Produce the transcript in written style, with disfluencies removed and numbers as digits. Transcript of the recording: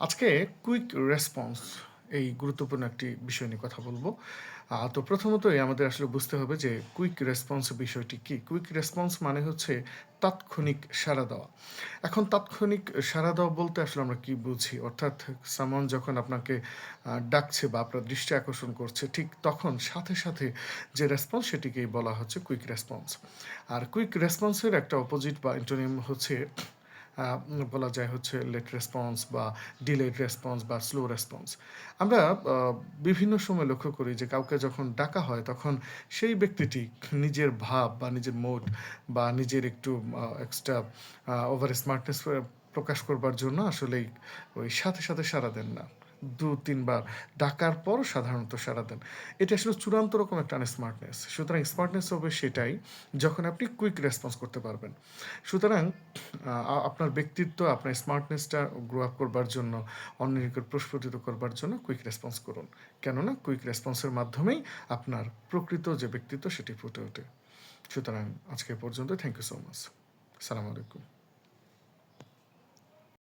আজকে quick response এই গুরুত্বপূর্ণ একটি বিষয় নিয়ে কথা বলব। তো প্রথমতই আমাদের আসলে বুঝতে হবে যে কুইক রেসপন্স বিষয়টি কী? কুইক রেসপন্স মানে হচ্ছে তাৎক্ষণিক সাড়া দেওয়া। এখন তাৎক্ষণিক সাড়া দেওয়া বলতে আসলে আমরা কি বুঝি? অর্থাৎ সামওয়ান যখন আপনাকে ডাকছে বা আপনার দৃষ্টি আকর্ষণ করছে, ঠিক তখন সাথে সাথে যে রেসপন্স সেটিকেই বলা হচ্ছে কুইক রেসপন্স। আর কুইক রেসপন্সের একটা অপোজিট বা অ্যান্টোনিম হচ্ছে বলা যায় হচ্ছে লেট রেসপন্স বা ডিলেড রেসপন্স বা স্লো রেসপন্স। আমরা বিভিন্ন সময় লক্ষ্য করি যে কাউকে যখন ডাকা হয় তখন সেই ব্যক্তিটি নিজের ভাব বা নিজের মুড বা নিজের একটু এক্সট্রা ওভার স্মার্টনেস প্রকাশ করবার জন্য আসলেই ওই সাথে সাথে সাড়া দেন না। ২-৩ বার ডাকার পরও সাধারণত সাড়া দেন। এটা আসলে চূড়ান্ত রকম একটা আনস্মার্টনেস। সুতরাং স্মার্টনেস হবে সেটাই যখন আপনি কুইক রেসপন্স করতে পারবেন। সুতরাং আপনার ব্যক্তিত্ব, আপনার স্মার্টনেসটা গ্রো আপ করবার জন্য, অন্যের নিকট প্রস্ফুটিত করবার জন্য কুইক রেসপন্স করুন। কেননা কুইক রেসপন্সের মাধ্যমেই আপনার প্রকৃত যে ব্যক্তিত্ব সেটি ফুটে ওঠে। সুতরাং আজকে এ পর্যন্ত। Thank you so much. সালামু আলাইকুম।